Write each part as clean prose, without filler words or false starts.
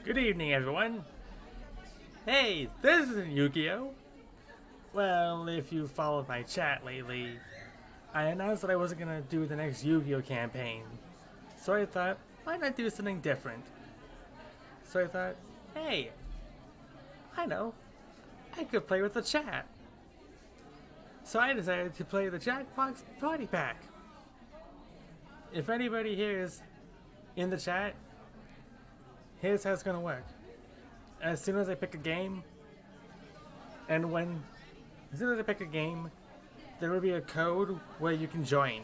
Good evening, everyone. Hey, this isn't Yu-Gi-Oh! Well, if you followed my chat lately, I announced that I wasn't gonna do the next Yu-Gi-Oh! Campaign. So I thought, why not do something different? So I thought, hey, I know, I could play with the chat. So I decided to play the Jackbox Party Pack. If anybody here is in the chat, here's how it's gonna work. As soon as I pick a game, as soon as I pick a game, there will be a code where you can join.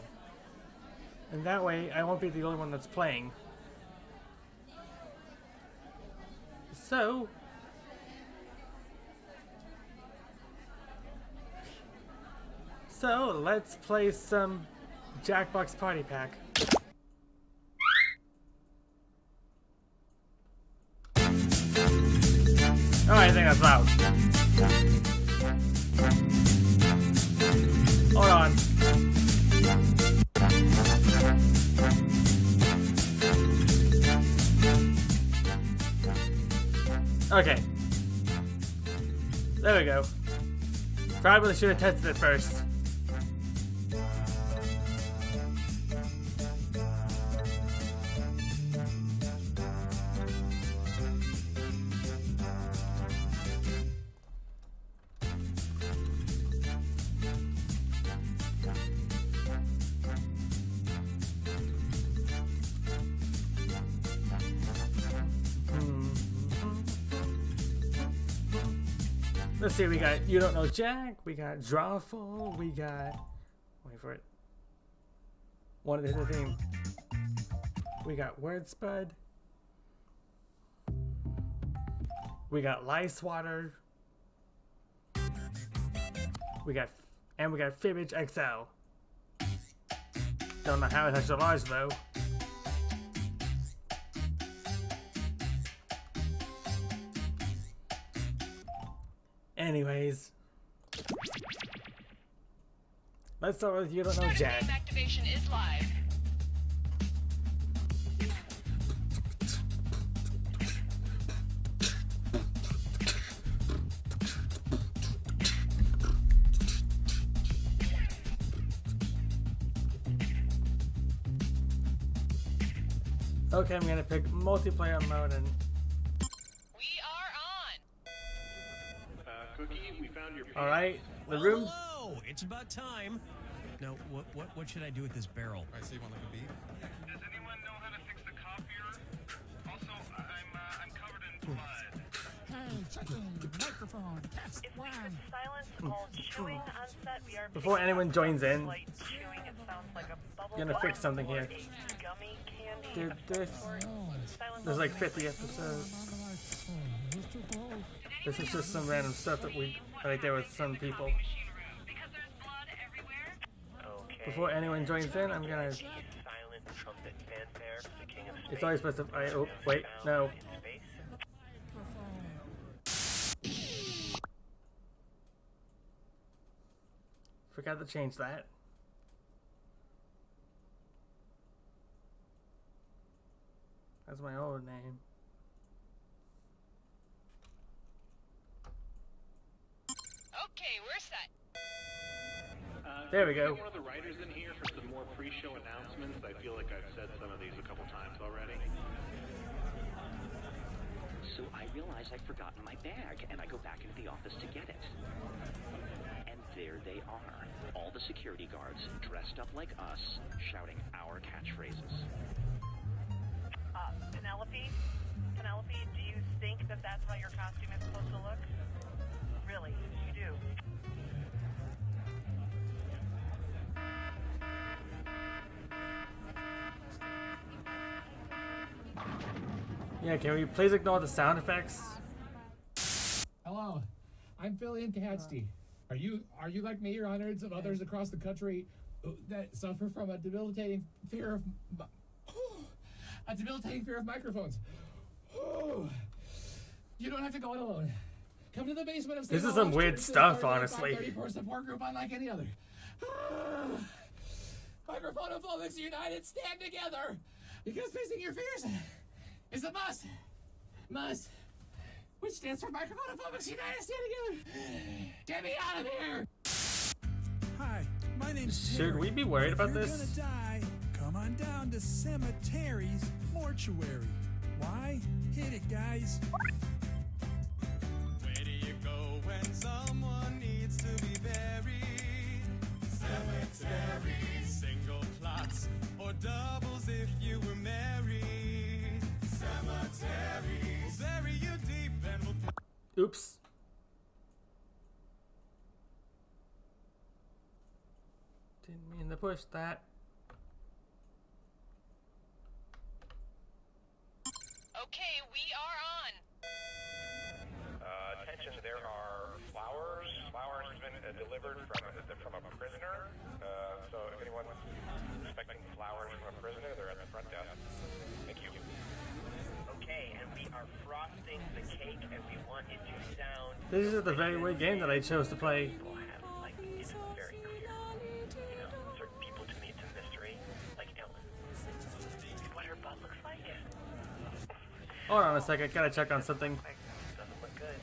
And that way, I won't be the only one that's playing. So, let's play some Jackbox Party Pack. Oh, I think that's loud. Hold on. Okay. There we go. Probably should have tested it first. Let's see, we got You Don't Know Jack, we got Drawful, we got, wait for it, one of the other thing, we got Word Spud, we got Lice Water, we got Fibbage XL. Don't know how it's extra large though. Anyways, let's start with You Don't Know Jack. Activation is live. Okay, I'm gonna pick multiplayer mode and Cookie, we found your all right, the room. Hello, it's about time. Now, what should I do with this barrel? I see one like a beat. Does anyone know how to fix the copier? Also, I'm covered in blood. Hey, checking microphone. Test one. Silence called chewing on set. We are Before anyone joins in, like chewing. It sounds like a bubble I'm gonna fix something here. gummy candy. Dude, there's like 50 episodes. This is just some random stuff that I did with some people. Before anyone joins in, I'm gonna. It's always specified. Oh, wait, no. Forgot to change that. That's my old name. Okay, we're set. There we go. One of the writers in here for some more pre-show announcements. I feel like I've said some of these a couple times already. So I realize I've forgotten my bag, and I go back into the office to get it. And there they are, all the security guards dressed up like us, shouting our catchphrases. Penelope, do you think that that's how your costume is supposed to look? Really, you do? Yeah, can we please ignore the sound effects? Hello, I'm Phil Catsty. Are you like me or hundreds of others across the country that suffer from a debilitating fear of microphones? You don't have to go it alone. Come to the basement of This is some weird stuff, honestly. 30 support group unlike any other. Microphonophobics united, stand together! Because facing your fears is a must! Must. Which stands for Microphone Folks United Stand Together. Get me out of here. Hi, my name's Should Terry. we be worried about If you're this? gonna die, come on down to Cemetery's Mortuary. Why? Hit it, guys. Where do you go when someone needs to be buried? Cemetery. Single plots or doubles if you were married. Cemetery. We'll bury you deep and we'll... Oops. Didn't mean to push that. Okay, we are on. Attention, there are flowers. Flowers have been delivered from a prisoner. So if anyone's expecting flowers from a prisoner, they're at the front desk. Thank you. Okay, and we are frosting the cake, and we want it to sound. This is the very weird game that I chose to play. People have, like, it's very clear. You know, certain people to me it's a mystery, like Ellen. What her butt looks like. Hold on a second, gotta check on something. Doesn't look good.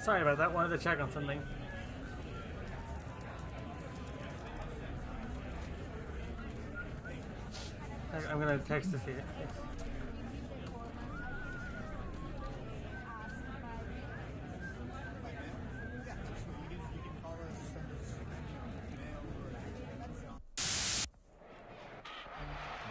Sorry about that, wanted to check on something. I'm gonna text this here.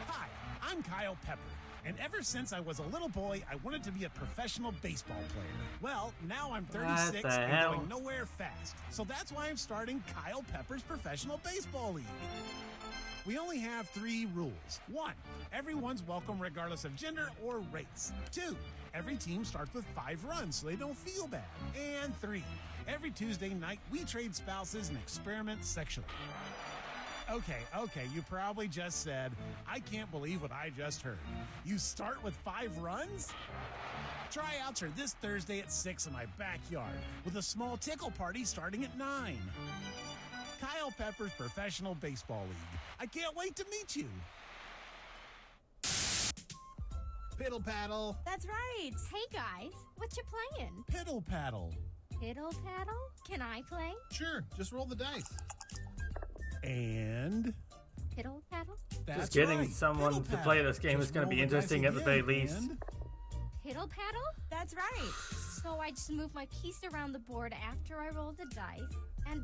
Hi, I'm Kyle Pepper, and ever since I was a little boy, I wanted to be a professional baseball player. Well, now I'm 36 What the and hell? going nowhere fast, so that's why I'm starting Kyle Pepper's Professional Baseball League. We only have 3 rules. 1, everyone's welcome regardless of gender or race. 2, every team starts with 5 runs so they don't feel bad. And 3, every Tuesday night we trade spouses and experiment sexually. Okay, you probably just said, I can't believe what I just heard. You start with 5 runs? Tryouts are this Thursday at 6 in my backyard, with a small tickle party starting at 9. Kyle Pepper's Professional Baseball League. I can't wait to meet you. Piddle paddle. That's right. Hey guys, what you playing? Piddle paddle. Piddle paddle? Can I play? Sure, just roll the dice. And Piddle paddle? Just getting someone to play this game is going to be interesting at the very least. Piddle paddle? That's right. So I just move my piece around the board after I roll the dice and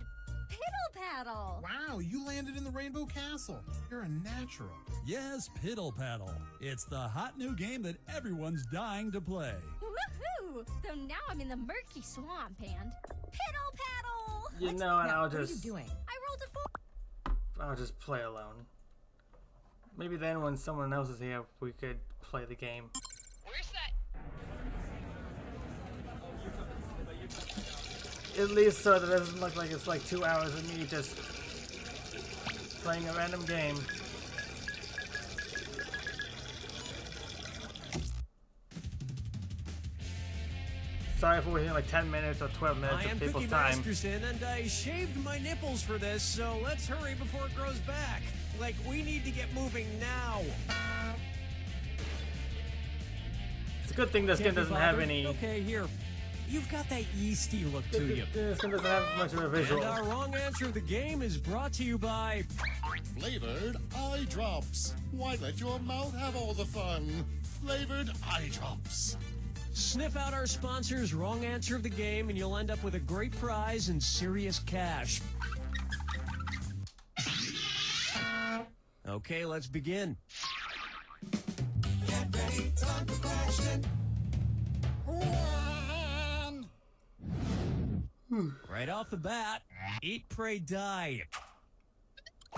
piddle paddle. Wow, you landed in the Rainbow Castle. You're a natural. Yes, Piddle Paddle. It's the hot new game that everyone's dying to play. Woohoo! So now I'm in the murky swamp and piddle paddle. You know, and I'll What are you just doing? I rolled a 4. I'll just play alone. Maybe then when someone else is here, we could play the game. We're set. At least so that it doesn't look like it's like 2 hours of me just playing a random game. Sorry if we're here like 10 minutes or 12 minutes I of am people's Cookie time. Masterson, and I shaved my nipples for this, so let's hurry before it grows back. Like, we need to get moving now. It's a good thing this game Can't be doesn't have bothered? any. Okay, here. You've got that yeasty look to you. This game doesn't have much of a visual. And our wrong answer of the game is brought to you by... Flavored eye drops. Why let your mouth have all the fun? Flavored eye drops. Sniff out our sponsor's wrong answer of the game, and you'll end up with a great prize and serious cash. Okay, let's begin. Get ready, time for question. Right off the bat, Eat, Pray, Die.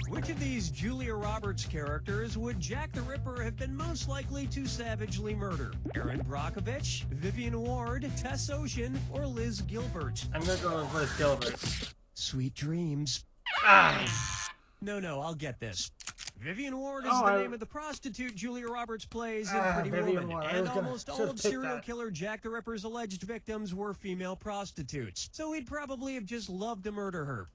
Which of these Julia Roberts characters would Jack the Ripper have been most likely to savagely murder? Erin Brockovich, Vivian Ward, Tess Ocean, or Liz Gilbert? I'm gonna go with Liz Gilbert. Sweet dreams. Ah! No, I'll get this. Vivian Ward is Oh, the name of the prostitute Julia Roberts plays in Pretty Vivian Woman. Ward. I And was gonna- almost all should've of picked serial that. killer Jack the Ripper's alleged victims were female prostitutes. So he'd probably have just loved to murder her.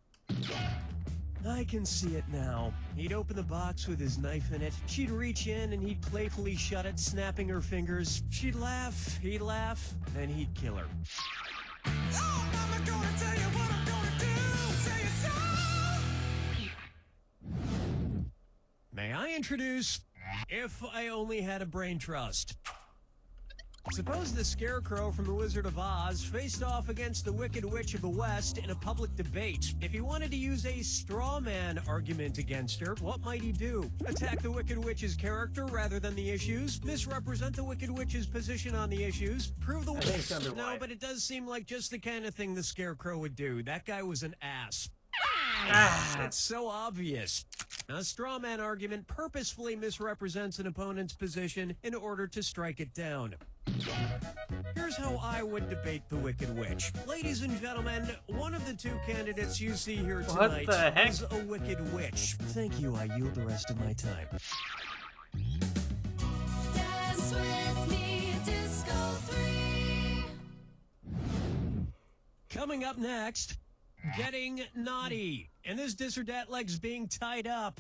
I can see it now. He'd open the box with his knife in it. She'd reach in and he'd playfully shut it, snapping her fingers. She'd laugh, he'd laugh, and he'd kill her. Oh, Mama gonna tell you what I'm gonna do. Say it so. May I introduce If I Only Had a Brain Trust? Suppose the Scarecrow from The Wizard of Oz faced off against the Wicked Witch of the West in a public debate. If he wanted to use a straw man argument against her, what might he do? Attack the Wicked Witch's character rather than the issues? Misrepresent the Wicked Witch's position on the issues? Prove the... I think it's gonna be No, white. but it does seem like just the kind of thing the Scarecrow would do. That guy was an ass. It's so obvious. A straw man argument purposefully misrepresents an opponent's position in order to strike it down. Here's how I would debate the Wicked Witch. Ladies and gentlemen, one of the two candidates you see here What tonight the heck? is a Wicked Witch. Thank you, I yield the rest of my time. Dance with me, Disco 3. Coming up next, getting naughty. And this dis or dat leg's being tied up.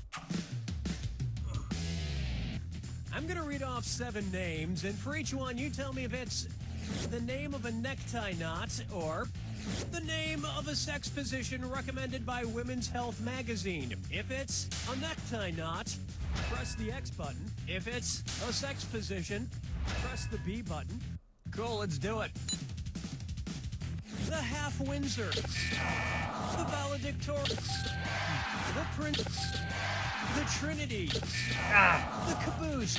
I'm gonna read off 7 names, and for each one, you tell me if it's the name of a necktie knot or the name of a sex position recommended by Women's Health magazine. If it's a necktie knot, press the X button. If it's a sex position, press the B button. Cool, let's do it. The Half Windsor, the Valedictorian, the Prince, the Trinity, the Caboose,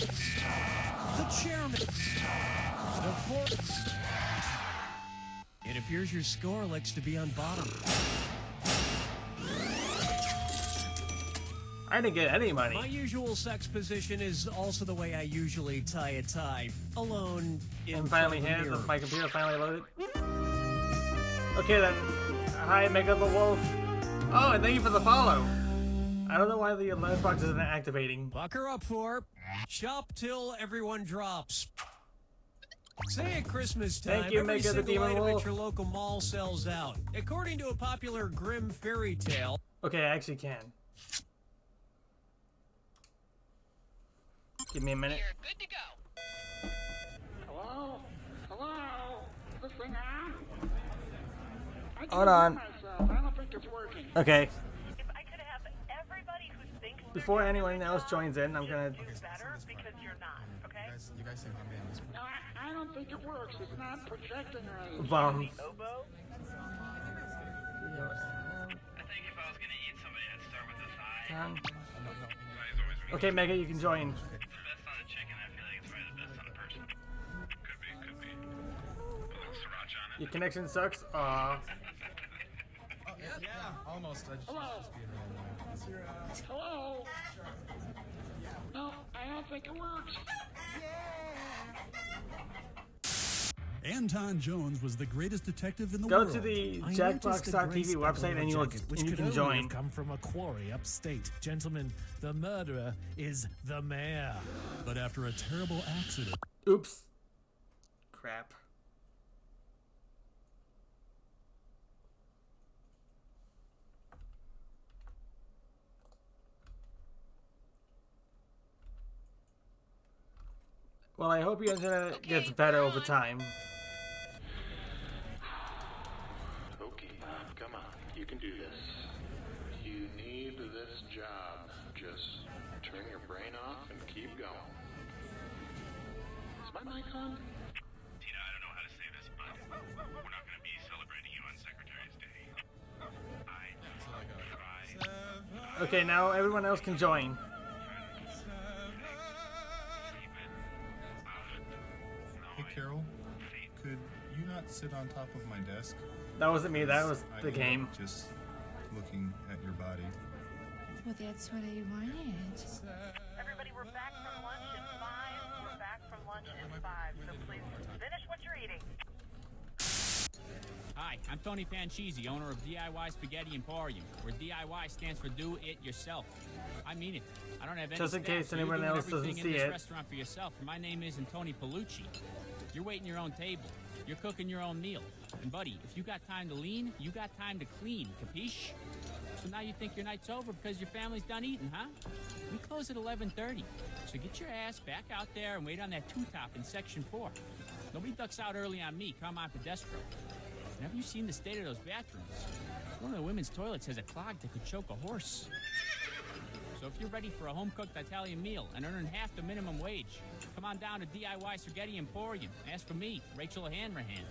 the Chairman, the Fourth. It appears your score likes to be on bottom. I didn't get any money. My usual sex position is also the way I usually tie a tie, alone in And front finally of a here, mirror. my computer finally loaded. Okay then. Hi, Makeup the Wolf. Oh, and thank you for the follow. I don't know why the alert box isn't activating. Buck her up for shop till everyone drops. Say at Christmas time, Thank you, every Mega the single Demon item Wolf. at your local mall sells out. According to a popular grim fairy tale. Okay, I actually can. Give me a minute. You're good to go. Hello? Hello? This thing on? I Hold can't on. hear myself. I don't think it's working. Okay. If I could have everybody who thinks before anyone else joins in, I'm gonna. Do better because you're not, okay? You guys think I'm in this one? No, I don't think it works. It's not projecting right. Bombs. Oboe? I think if I was gonna eat somebody, I'd start with this eye. Okay, Mega, you can join. It's the best on a chicken. I feel like it's probably the best on a person. Could be. Put a little sriracha on it. Your connection sucks. Aw. Yeah, almost. Hello? Hello? No, I don't think it works. Anton Jones was the greatest detective in the Go world. to the I Jackbox.tv noticed a gray speck website on and my you jacket, which can could only join. have come from a quarry upstate. Gentlemen, the murderer is the mayor. But after a terrible accident, Oops. Crap. Well, I hope your internet gets better over time. Okay, come on. You can do this. You need this job. Just turn your brain off and keep going. Is my mic on? Tina, I don't know how to say this, but we're not going to be celebrating you on Secretary's Day. I tried. Okay, now everyone else can join. Hey Carol, could you not sit on top of my desk? That wasn't me, that was I the end game. up just looking at your body. Well, that's what I wanted. Everybody, we're back from lunch in 5. We're back from lunch in 5. So please finish what you're eating. Hi, I'm Tony Panchisi, owner of DIY Spaghetti Emporium, where DIY stands for Do It Yourself. I mean it. I don't have any Just in staff, case so you're anyone doing else doesn't everything see in this it. restaurant for yourself. My name isn't Tony Palucci. You're waiting your own table. You're cooking your own meal. And buddy, if you got time to lean, you got time to clean. Capiche? So now you think your night's over because your family's done eating, huh? We close at 11:30. So get your ass back out there and wait on that two-top in Section 4. Nobody ducks out early on me. Come on, pedestro. And have you seen the state of those bathrooms? One of the women's toilets has a clog that could choke a horse. So if you're ready for a home-cooked Italian meal and earning half the minimum wage, come on down to DIY Spaghetti Emporium. Ask for me, Rachel Hanrahan.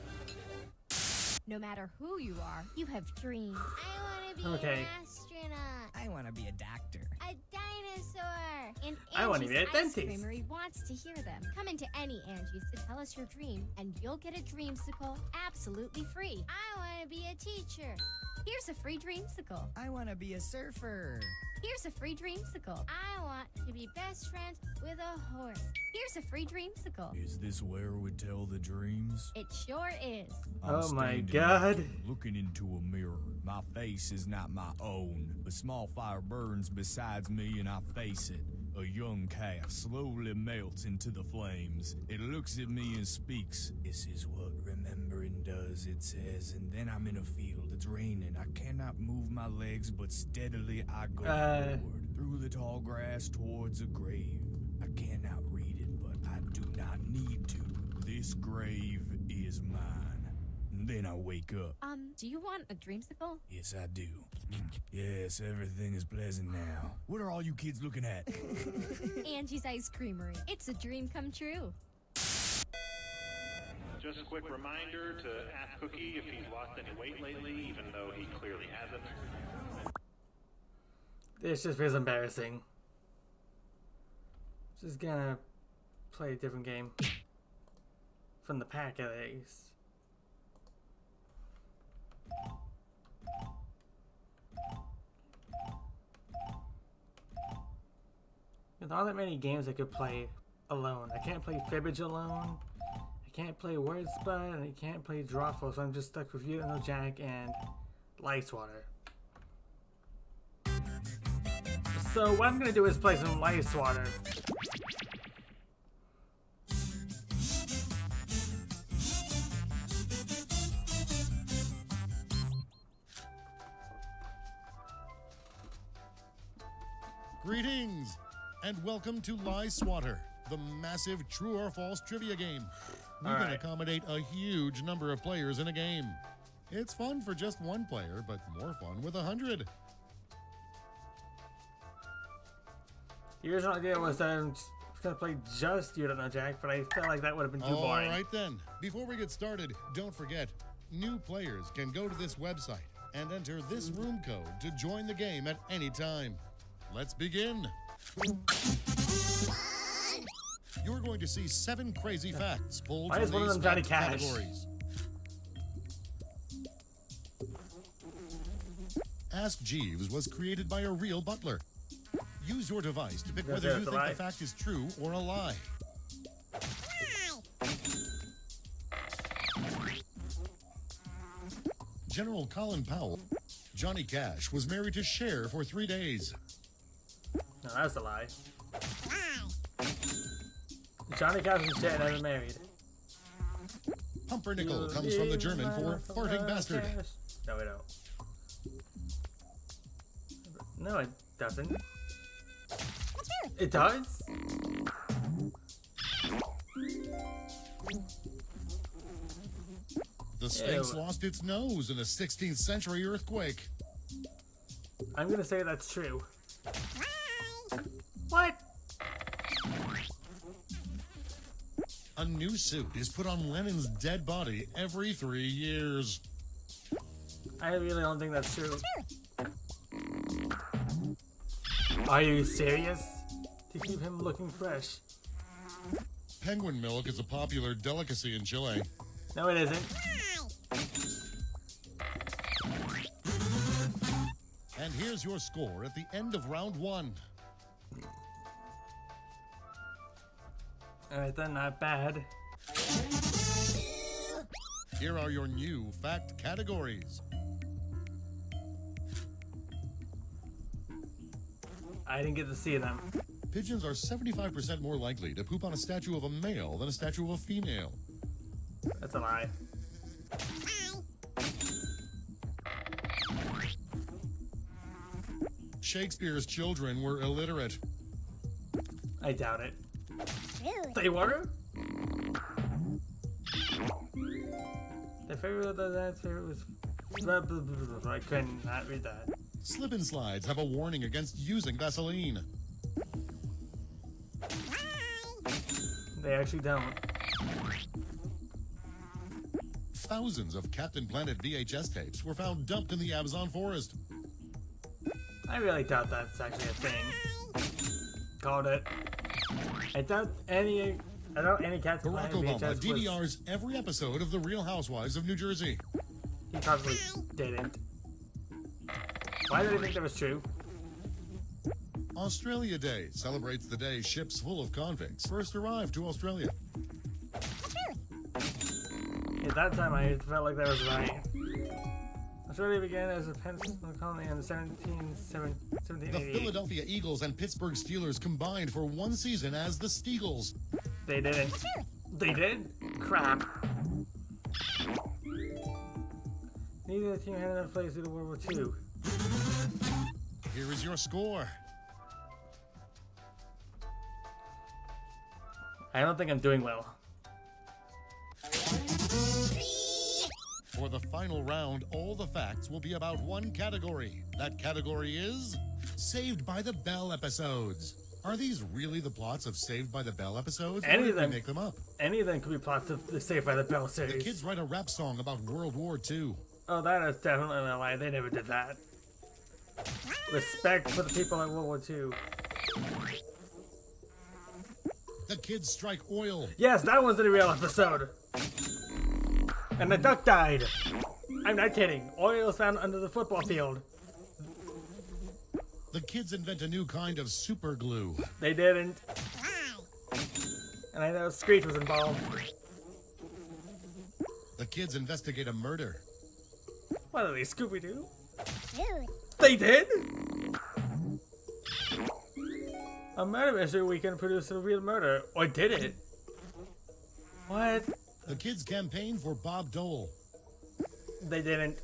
No matter who you are, you have dreams. I want to be Okay. an astronaut. I want to be a doctor. A dinosaur. And I wanna Angie's be a Ice dentist. Creamery wants to hear them. Come into any Angie's to tell us your dream, and you'll get a dreamsicle absolutely free. I want to be a teacher. Here's a free dreamsicle. I want to be a surfer. Here's a free dreamsicle. I want to be best friends with a horse. Here's a free dreamsicle. Is this where we tell the dreams? It sure is. I'm Oh my standing God. looking into a mirror. My face is not my own. A small fire burns besides me and I face it. A young calf slowly melts into the flames. It looks at me and speaks. This is what remembering does, it says. And then I'm in a field. It's raining. I cannot move my legs, but steadily I go forward. Through the tall grass towards a grave. I cannot read it, but I do not need to. This grave is mine. And then I wake up. Do you want a dreamsicle? Yes, I do. Yes, everything is pleasant now. What are all you kids looking at? Angie's Ice Creamery. It's a dream come true. Just a quick reminder to ask Cookie if he's lost any weight lately, even though he clearly hasn't. This just feels embarrassing. Just gonna play a different game. From the pack at least. There aren't that many games I could play alone. I can't play Fibbage alone. I can't play Word Spud, and I can't play Drawful, so I'm just stuck with You Know Jack and Lightswater. So what I'm gonna do is play some Lightswater. Greetings, and welcome to Lie Swatter, the massive true or false trivia game. We can accommodate a huge number of players in a game. It's fun for just one player, but more fun with 100. The original idea was that I'm just gonna play just You Don't Know Jack, but I felt like that would have been too boring. All right then. Before we get started, don't forget, new players can go to this website and enter this room code to join the game at any time. Let's begin. You're going to see 7 crazy facts pulled Why from is one of these them Johnny fact Cash? categories. Ask Jeeves was created by a real butler. Use your device to pick Yes, whether yes, you think lie. the fact is true or a lie. General Colin Powell, Johnny Cash, was married to Cher for 3 days. No, that's a lie. Johnny Cash and Cher never married. Pumpernickel comes from the German for farting bastard. No, we don't. No, it doesn't. It does? The Sphinx Ew. lost its nose in a 16th century earthquake. I'm gonna say that's true. What? A new suit is put on Lenin's dead body every 3 years. I really don't think that's true. Are you serious? To keep him looking fresh. Penguin milk is a popular delicacy in Chile. No, it isn't. And here's your score at the end of round 1. Alright then, not bad. Here are your new fact categories. I didn't get to see them. Pigeons are 75% more likely to poop on a statue of a male than a statue of a female. That's a lie. Shakespeare's children were illiterate. I doubt it. They were? The favorite of that favorite was... Blah, blah, blah, blah. I couldn't not read that. Slip and slides have a warning against using Vaseline. They actually don't. Thousands of Captain Planet VHS tapes were found dumped in the Amazon forest. I really doubt that's actually a thing. Called it. I doubt any Captain Barack Planet Obama VHS was... DVRs every episode of The Real Housewives of New Jersey. He probably didn't. Why did I think that was true? Australia Day celebrates the day ships full of convicts first arrived to Australia. At that time, I felt like that was right. Australia began as a peninsula colony in the The 1780. Philadelphia Eagles and Pittsburgh Steelers combined for 1 season as the Steagles. They didn't. They did? Crap. Neither team had enough players due to World War II. Here is your score. I don't think I'm doing well. For the final round, all the facts will be about 1 category. That category is Saved by the Bell episodes. Are these really the plots of Saved by the Bell episodes? Or Any did of we them. make them up? Any of them could be plots of the Saved by the Bell The series. kids write a rap song about World War II. Oh, that is definitely a lie. They never did that. Respect for the people in World War II. The kids strike oil. Yes, that was the real episode. And the duck died. I'm not kidding. Oil was found under the football field. The kids invent a new kind of super glue. They didn't. And I know Screech was involved. The kids investigate a murder. What are they, Scooby-Doo? They did? A murder mystery weekend produced a real murder. Or did it? What? The kids campaign for Bob Dole. They didn't.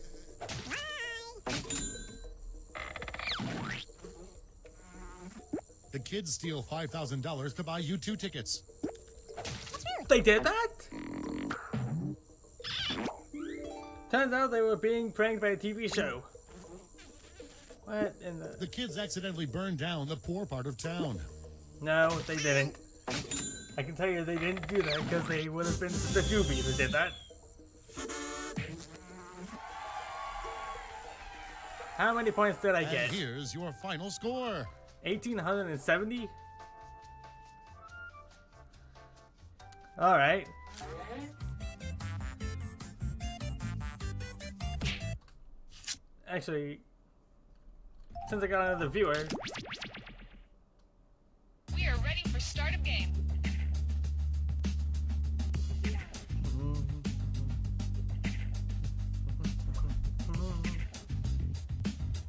The kids steal $5,000 to buy U2 tickets. They did that? Turns out they were being pranked by a TV show. What in the... The kids accidentally burn down the poor part of town. No, they didn't. I can tell you they didn't do that because they would have been the doobie that did that. How many points did I And get? here's your final score. 1,870? Alright. Actually, since I got another viewer, We are ready for start of game.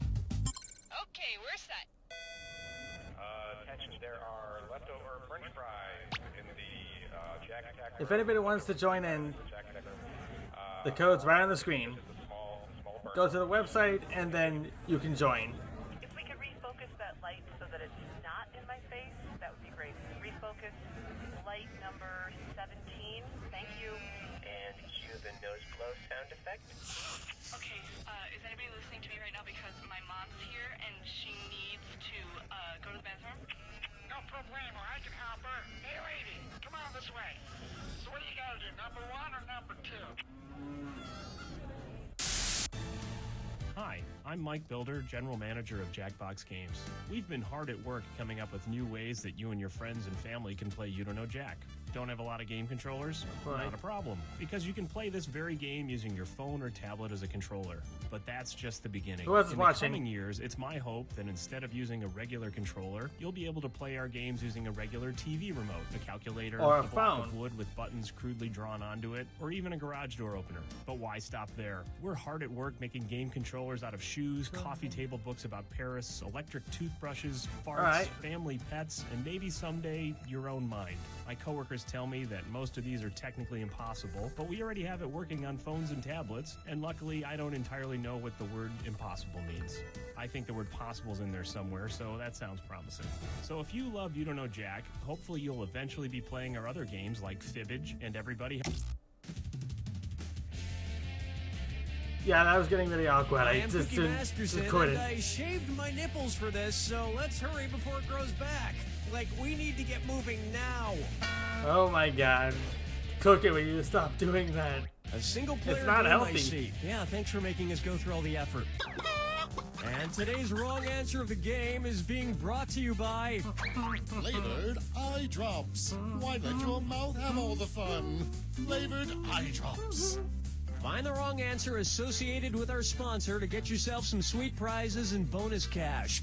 Okay, we're set. Attention, there are leftover french fries in the Jack Attack. if anybody wants to join in, the code's right on the screen. Go to the website and then you can join. If we could refocus that light so that it's not in my face, that would be great. Refocus light number 17. Thank you. And cue the nose blow sound effect. Okay, is anybody listening to me right now? Because my mom's here and she needs to go to the bathroom. No problemo, I can help her. Hey, lady, come on this way. So what do you gotta do, number 1 or number 2? Hi, I'm Mike Builder, General Manager of Jackbox Games. We've been hard at work coming up with new ways that you and your friends and family can play You Don't Know Jack. Don't have a lot of game controllers? Right. Not a problem, because you can play this very game using your phone or tablet as a controller. But that's just the beginning. Who else is In watching? the coming years, it's my hope that instead of using a regular controller, you'll be able to play our games using a regular TV remote, a calculator, Or a block of phone. wood with buttons crudely drawn onto it, or even a garage door opener. But why stop there? We're hard at work making game controllers out of shoes, coffee table books about Paris, electric toothbrushes, farts, Alright. family pets, and maybe someday your own mind. My coworkers tell me that most of these are technically impossible, but we already have it working on phones and tablets, and luckily I don't entirely know what the word impossible means. I think the word possible's in there somewhere, so that sounds promising. So if you love You Don't Know Jack, hopefully you'll eventually be playing our other games like Fibbage and Everybody. Yeah, that was getting really awkward. I I am just Cookie Masterson, and couldn't. I shaved my nipples for this, so let's hurry before it grows back. Like, we need to get moving now. Oh my god. Cookie, will you stop doing that? A single player It's not game, I healthy. see. Yeah, thanks for making us go through all the effort. And today's wrong answer of the game is being brought to you by... Flavored eye drops. Why let your mouth have all the fun? Flavored eye drops. Find the wrong answer associated with our sponsor to get yourself some sweet prizes and bonus cash.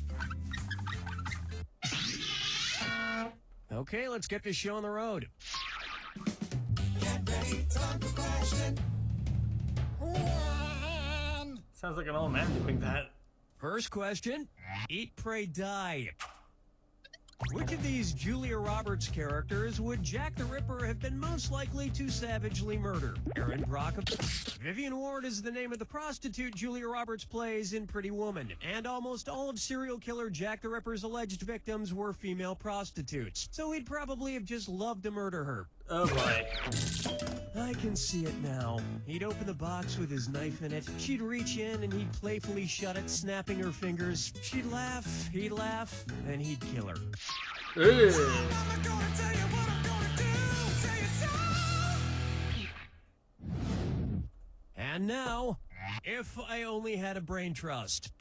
Okay, let's get this show on the road. Sounds like an old man doing that. First question, Eat, Pray, Die. Which of these Julia Roberts characters would Jack the Ripper have been most likely to savagely murder? Erin Brockovich. Vivian Ward is the name of the prostitute Julia Roberts plays in Pretty Woman, and almost all of serial killer Jack the Ripper's alleged victims were female prostitutes, so he'd probably have just loved to murder her. Oh boy. I can see it now. He'd open the box with his knife in it. She'd reach in and he'd playfully shut it, snapping her fingers. She'd laugh, he'd laugh, and he'd kill her. Ew. And now, if I only had a brain trust.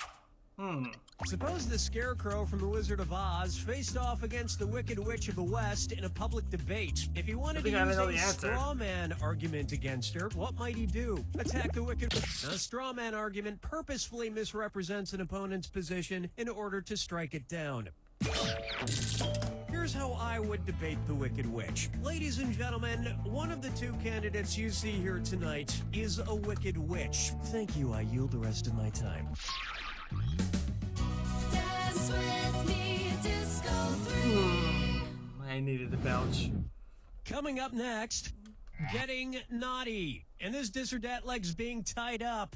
Suppose the Scarecrow from The Wizard of Oz faced off against the Wicked Witch of the West in a public debate. If he wanted to I use know a the answer. straw man argument against her, what might he do? Attack the Wicked Witch. A straw man argument purposefully misrepresents an opponent's position in order to strike it down. Here's how I would debate the Wicked Witch. Ladies and gentlemen, one of the two candidates you see here tonight is a Wicked Witch. Thank you, I yield the rest of my time. Dance with me, Disco 3. I needed to belch. Coming up next, getting naughty, and this dis or dat leg's being tied up.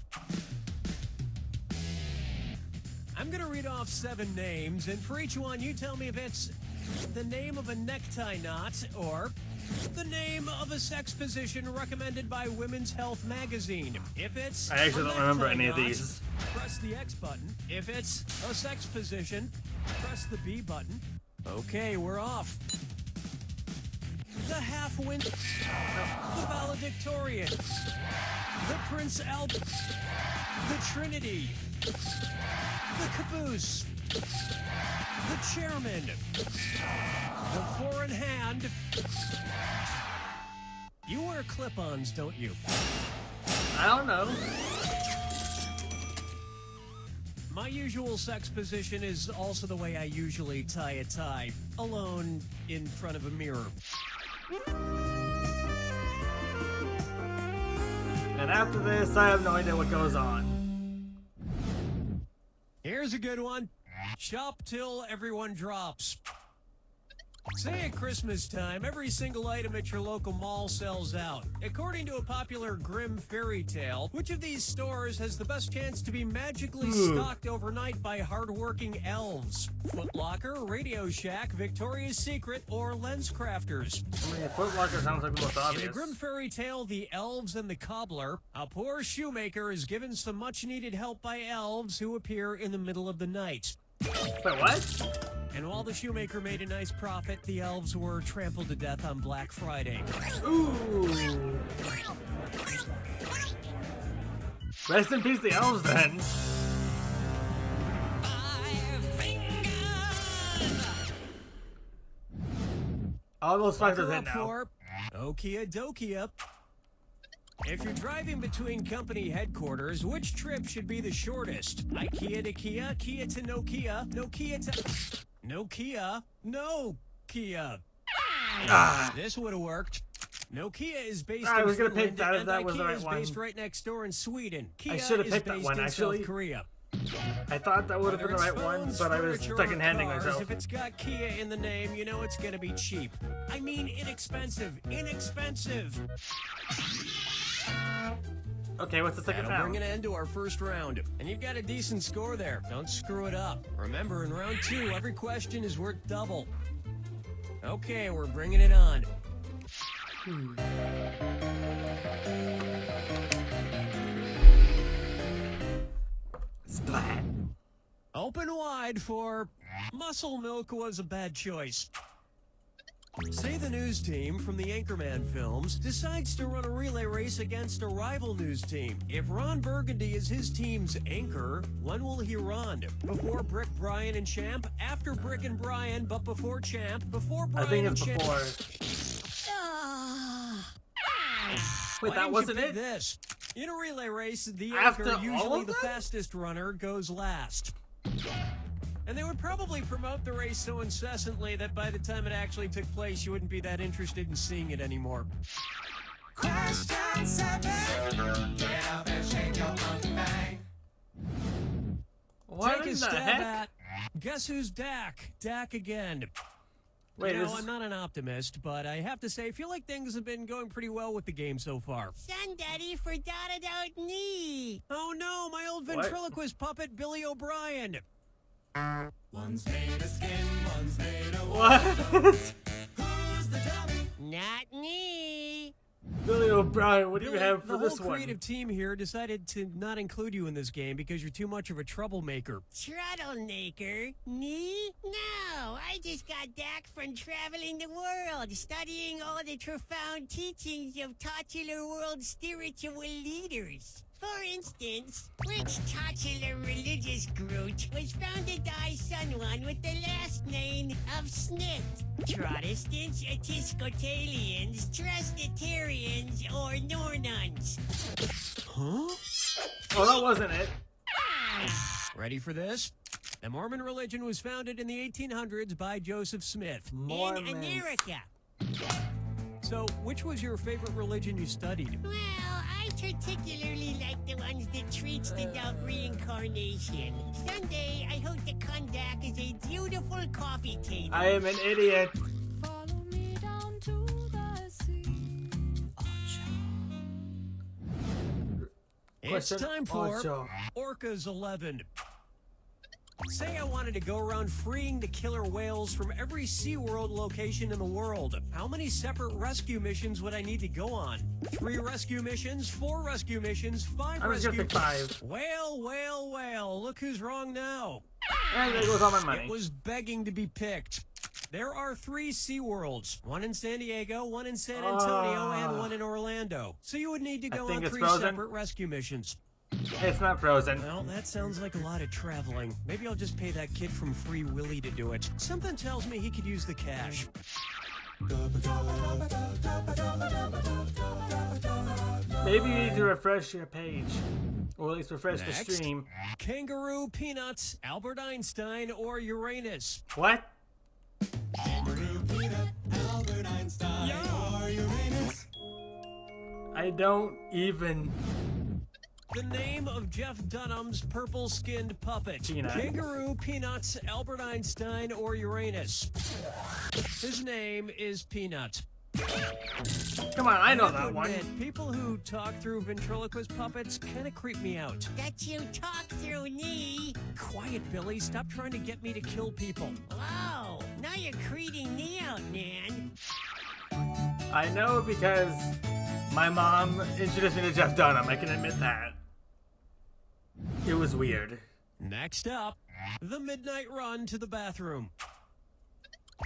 I'm gonna read off 7 names, and for each one, you tell me if it's the name of a necktie knot or the name of a sex position recommended by Women's Health magazine. If it's I actually a don't remember necktie any of knot, these. press the X button. If it's a sex position, press the B button. Okay, we're off. The half-wind, the valedictorian, the Prince Albert, the Trinity, the caboose, the chairman, the four-in-hand. You wear clip-ons, don't you? I don't know. My usual sex position is also the way I usually tie a tie, alone in front of a mirror. And after this, I have no idea what goes on. Here's a good one. Shop till everyone drops. Say at Christmas time, every single item at your local mall sells out. According to a popular grim fairy tale, which of these stores has the best chance to be magically stocked overnight by hardworking elves? Foot Locker, Radio Shack, Victoria's Secret, or Lens Crafters? I mean, Foot Locker sounds like the most obvious. In the grim fairy tale, The Elves and the Cobbler, a poor shoemaker is given some much-needed help by elves who appear in the middle of the night. Wait, what? And while the shoemaker made a nice profit, the elves were trampled to death on Black Friday. Ooh. Rest in peace, the elves, then. All those fives are hit now. Okia Dokia. If you're driving between company headquarters, which trip should be the shortest? IKEA to Kia, Kia to Nokia, Nokia to... Nokia, no Kia. This would have worked. Nokia is based I in was gonna Finland, pick that if and that was the IKEA right is one. based right next door in Sweden. Kia I should have is picked that based one, in actually. South Korea. I thought that would have been the Whether right it's one, phones, but I was furniture, or second-handing cars, myself. If it's got Kia in the name, you know it's gonna be cheap. I mean inexpensive. Inexpensive. Okay, what's the second That'll round? bring an end to our first round. And you've got a decent score there. Don't screw it up. Remember, in round 2, every question is worth double. Okay, we're bringing it on. Splat. Open wide for Muscle Milk was a bad choice. Say the news team from the Anchorman films decides to run a relay race against a rival news team. If Ron Burgundy is his team's anchor, when will he run? Before Brick, Brian, and Champ? After Brick and Brian, but before Champ? Before Brian I think and it's Champ? before. Wait, Why that didn't wasn't you pick it? This? In a relay race, the After anchor, all usually of the them? fastest runner, goes last. And they would probably promote the race so incessantly that by the time it actually took place, you wouldn't be that interested in seeing it anymore. Question 7. Get up and shake your monkey bang. What Take in a the stab heck? at. Guess who's Dak? Dak again. Wait, you know, this is- I'm not an optimist, but I have to say, I feel like things have been going pretty well with the game so far. Son, Daddy forgot about me. Oh no, my old What? ventriloquist puppet, Billy O'Brien. One's made of skin, one's made of What? Who's the dummy? Not me. Billy O'Brien, what do you Billy, have for the this whole one? creative team here decided to not include you in this game because you're too much of a troublemaker. Troublemaker? Me? No, I just got back from traveling the world, studying all the profound teachings of titular world spiritual leaders. For instance, which titular religious group was founded by someone with the last name of Smith? Protestants, Episcopalians, Presbyterians, or Nornuns? Huh? Oh, that wasn't it. Ready for this? The Mormon religion was founded in the 1800s by Joseph Smith. In America. So, which was your favorite religion you studied? Well, I particularly like the ones that treats about reincarnation. Someday, I hope to come back as a beautiful coffee table. I am an idiot. It's Question time for ocho. Orcas 11. Say I wanted to go around freeing the killer whales from every SeaWorld location in the world. How many separate rescue missions would I need to go on? 3 rescue missions, 4 rescue missions, 5 I was gonna rescue... pick 5. Whale. Look who's wrong now. And there goes all my money. It was begging to be picked. There are 3 SeaWorlds, one in San Diego, one in San Antonio, and one in Orlando. So you would need to go on 3 Frozen. separate rescue missions. It's not Frozen. Well, that sounds like a lot of traveling. Maybe I'll just pay that kid from Free Willy to do it. Something tells me he could use the cash. Maybe you need to refresh your page. Or at least refresh the stream. Kangaroo, Peanuts, Albert Einstein, or Uranus. What? Kangaroo, peanut, Albert Einstein, or Uranus. I don't even... The name of Jeff Dunham's purple-skinned puppet. Peanut. Kangaroo, Peanuts, Albert Einstein, or Uranus. His name is Peanut. Come on, I know that have to one. admit, people who talk through ventriloquist puppets kind of creep me out. That you talk through me. Quiet, Billy. Stop trying to get me to kill people. Oh, now you're creeping me out, man. I know because my mom introduced me to Jeff Dunham. I can admit that. It was weird. Next up, the midnight run to the bathroom.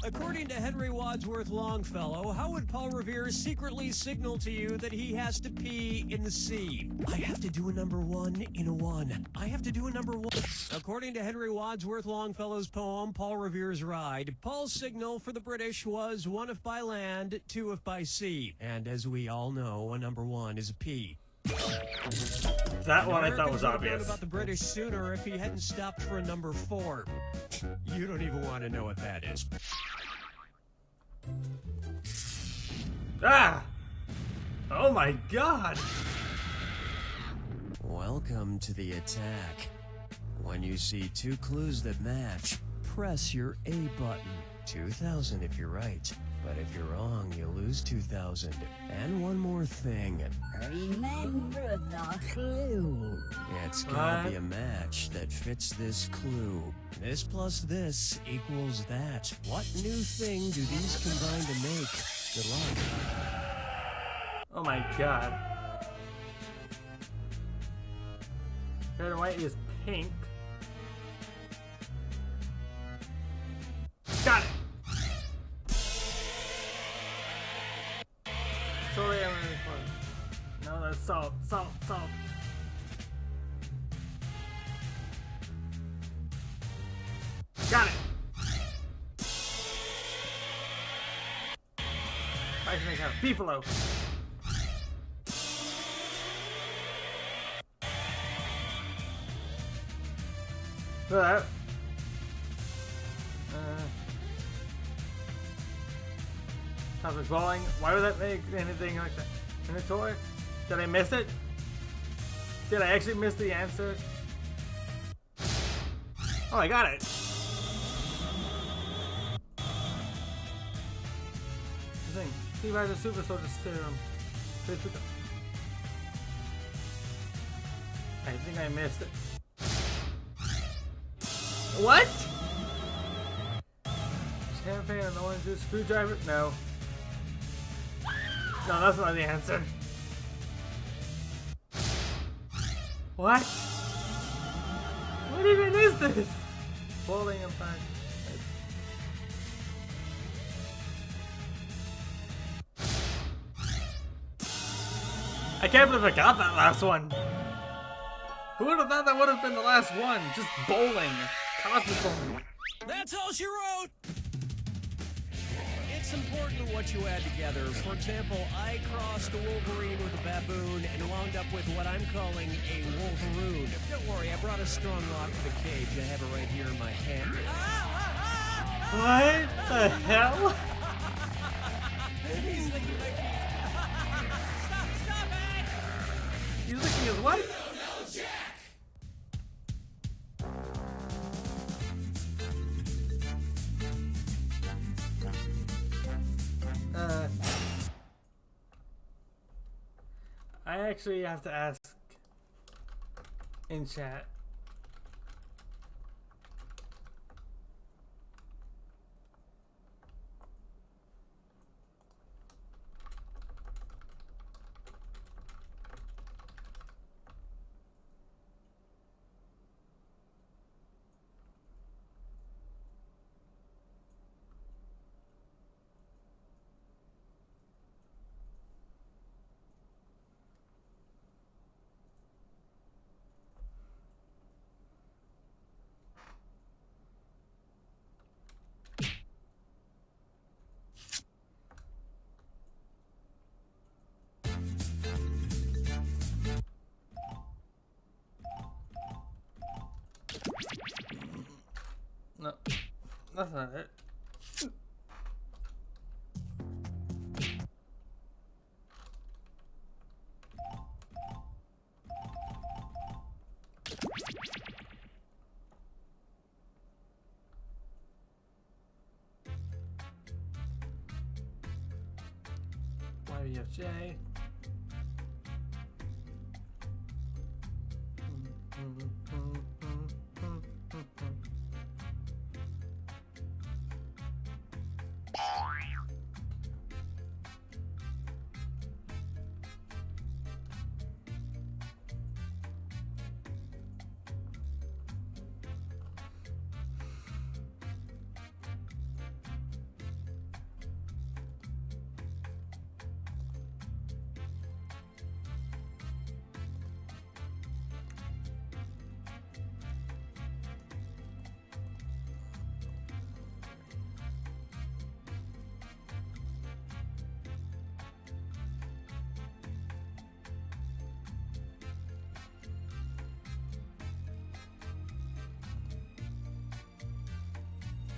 According to Henry Wadsworth Longfellow, how would Paul Revere secretly signal to you that he has to pee in the sea? I have to do a number 1 in a 1. I have to do a number 1. According to Henry Wadsworth Longfellow's poem, Paul Revere's Ride, Paul's signal for the British was 1 if by land, 2 if by sea. And as we all know, a number 1 is a P. That one I thought was Americans would have known obvious. about the British sooner if he hadn't stopped for a number 4. You don't even want to know what that is. Ah! Oh my god! Welcome to the attack. When you see 2 clues that match, press your A button. 2,000 if you're right. But if you're wrong, you lose 2,000. And one more thing. Remember the clue. It's gotta be a match that fits this clue. This plus this equals that. What new thing do these combine to make? Good luck. Oh my god. Red and white is pink. Got it! Sorry, I'm really close. No, that's salt, salt, salt. Got it! I can make out beefalo. Look at that. Topic bowling. Why would that make anything like that? In a toy? Did I miss it? Did I actually miss the answer? Oh, I got it. The thing. Steve has a super soldier serum. I think I missed it. What? Champagne and orange juice screwdriver? No. No, that's not the answer. What? What even is this? Bowling and fine. I can't believe I got that last one. Who would have thought that would have been the last one? Just bowling. Cosmic bowling. That's all she wrote! It's important what you add together. For example, I crossed a Wolverine with a baboon and wound up with what I'm calling a Wolveroon. Don't worry, I brought a strong lock to the cage. I have it right here in my hand. What the hell? He's licking my feet. Stop it! He's licking his what? I actually have to ask in chat. That's not it. YBFJ.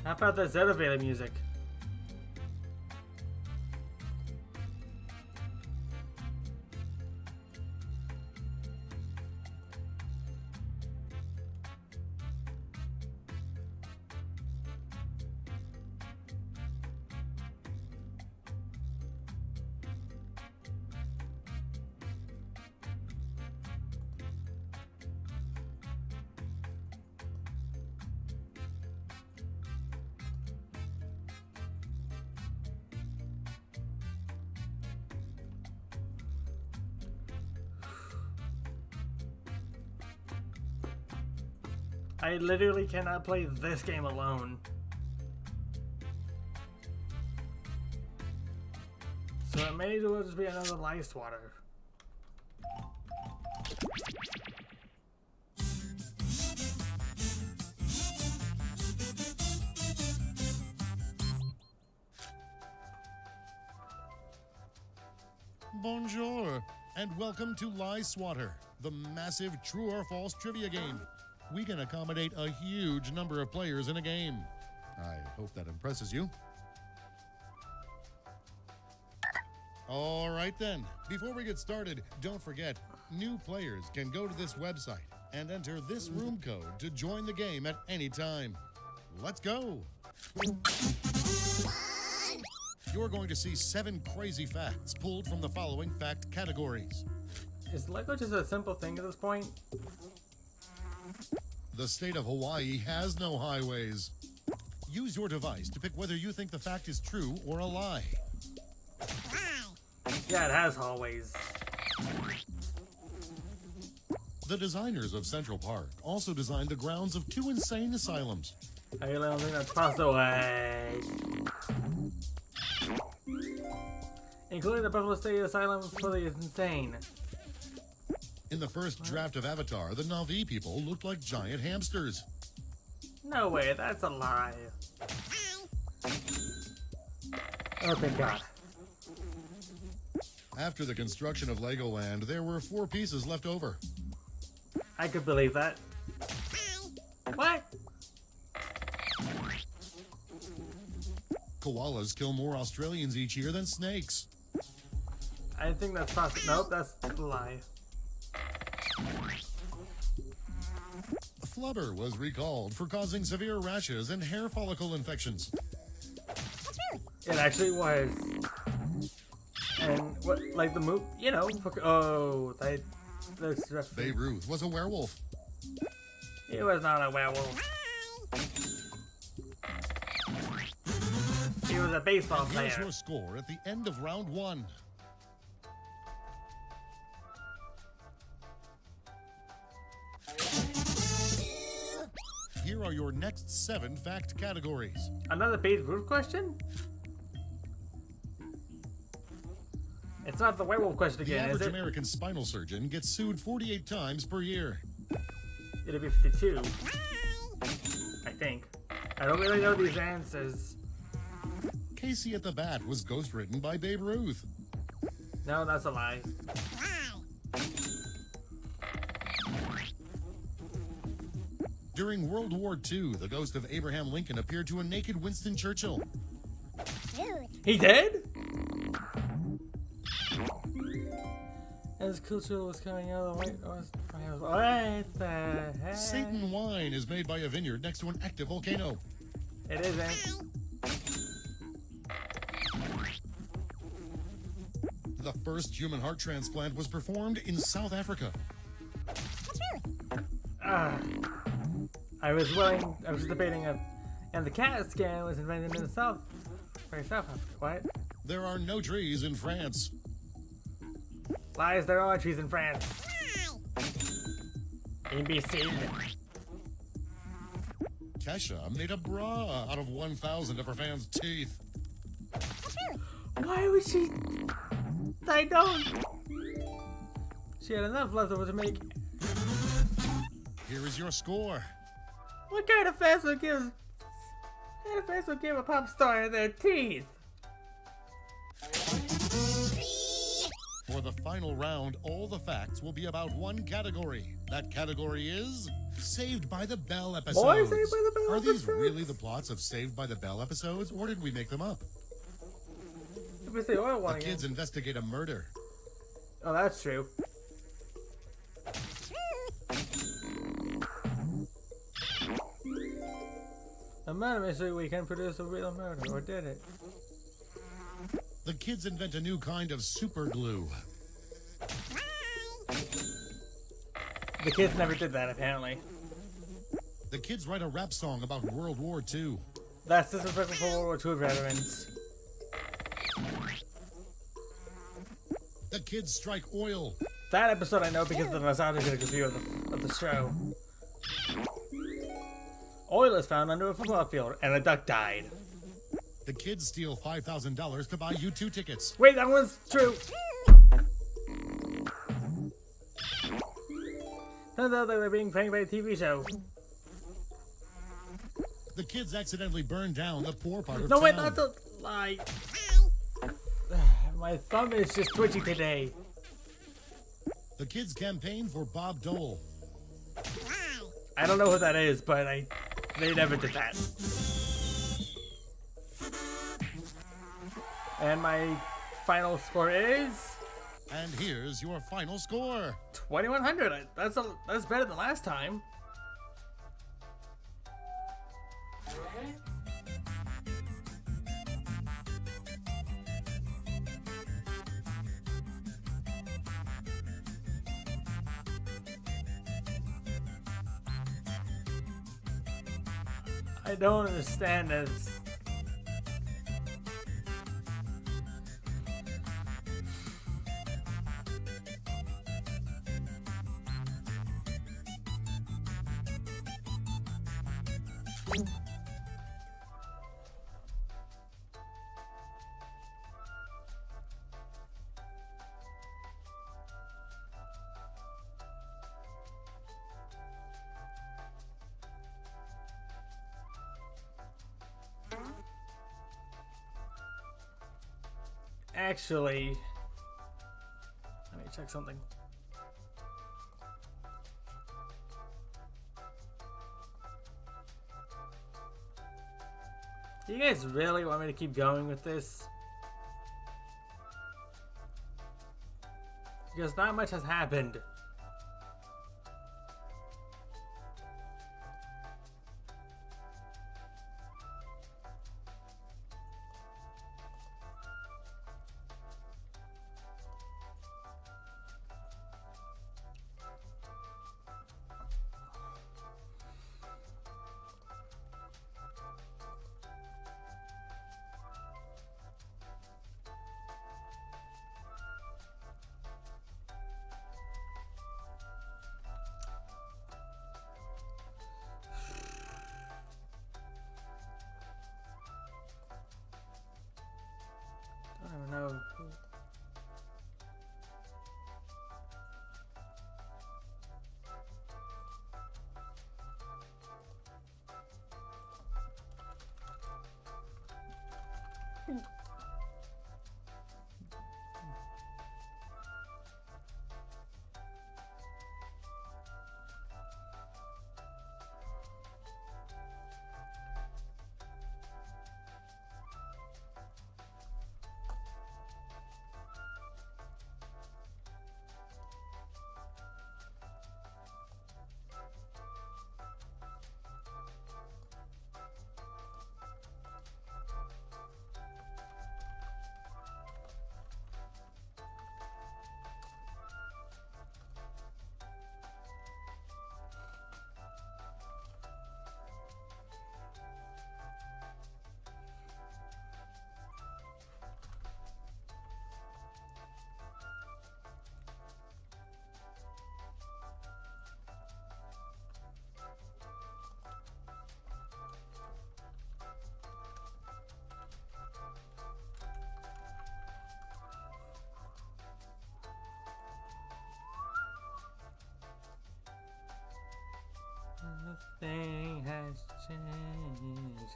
How about this elevator music? I literally cannot play this game alone. So it may as well just be another lice swatter. Bonjour, and welcome to Lie Swatter, the massive true or false trivia game. We can accommodate a huge number of players in a game. I hope that impresses you. All right then, before we get started, don't forget, new players can go to this website and enter this room code to join the game at any time. Let's go. You're going to see 7 crazy facts pulled from the following fact categories. Is Lego just a simple thing at this point? The state of Hawaii has no highways. Use your device to pick whether you think the fact is true or a lie. Yeah, it has hallways. The designers of Central Park also designed the grounds of 2 insane asylums. I really don't think that's passed away. Including the Buffalo State Asylum for the Insane. In the first draft of Avatar, the Na'vi people looked like giant hamsters. No way, that's a lie. Oh, thank God. After the construction of Legoland, there were 4 pieces left over. I could believe that. What? Koalas kill more Australians each year than snakes. I think that's possible. Nope, that's a lie. Flubber was recalled for causing severe rashes and hair follicle infections. It actually was. And what, like the move, you know, oh, that's Babe Ruth was a werewolf. He was not a werewolf. He was a baseball player. Here's your score at the end of round 1. Here are your next 7 fact categories. Another Babe Ruth question? It's not the werewolf question again, the is average it? American spinal surgeon gets sued 48 times per year. It'll be 52. I think. I don't really know these answers. Casey at the Bat was ghostwritten by Babe Ruth. No, that's a lie. During World War II, the ghost of Abraham Lincoln appeared to a naked Winston Churchill. He did? As Churchill was coming out of the White House. What the heck? Satan wine is made by a vineyard next to an active volcano. It isn't. The first human heart transplant was performed in South Africa. I was debating and the CAT scan was invented in the South Africa. What? There are no trees in France. Lies, there are trees in France. NBC. Kesha made a bra out of 1,000 of her fans' teeth. Why would she? I don't. She had enough left over to make. Here is your score. What kind of fans would give? A pop star their teeth? For the final round, all the facts will be about one category. That category is Saved by the Bell episodes. More Saved by the Bell Are episodes? these really the plots of Saved by the Bell episodes, or did we make them up? It was the oil one The again. kids investigate a murder. Oh, that's true. A murder mystery weekend produced a real murder, or did it? The kids invent a new kind of super glue. The kids never did that, apparently. The kids write a rap song about World War II. That's disrespectful for World War II veterans. The kids strike oil. That episode I know because of the nostalgic review of the show. Oil is found under a football field, and a duck died. The kids steal $5,000 to buy U2 tickets. Wait, that one's true. Turns out they were being pranked by a TV show. The kids accidentally burn down the poor part of No, town. wait, that's a lie. My thumb is just twitchy today. The kids campaign for Bob Dole. I don't know who that is, but they never did that. And my final score is... And here's your final score. 2,100. That's better than last time. I don't understand this. Actually, let me check something. Do you guys really want me to keep going with this? Because not much has happened.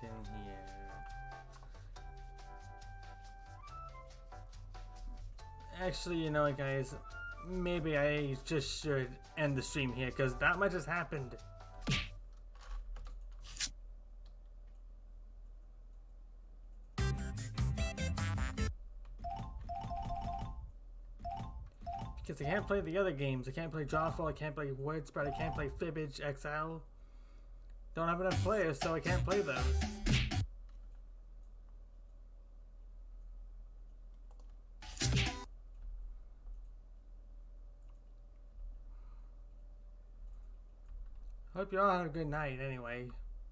change in here. Actually, you know what, guys? Maybe I just should end the stream here, because that much has happened. Because I can't play the other games. I can't play Jawful, I can't play Word Spread, I can't play Fibbage XL. Don't have enough players, so I can't play those. Hope you all have a good night anyway.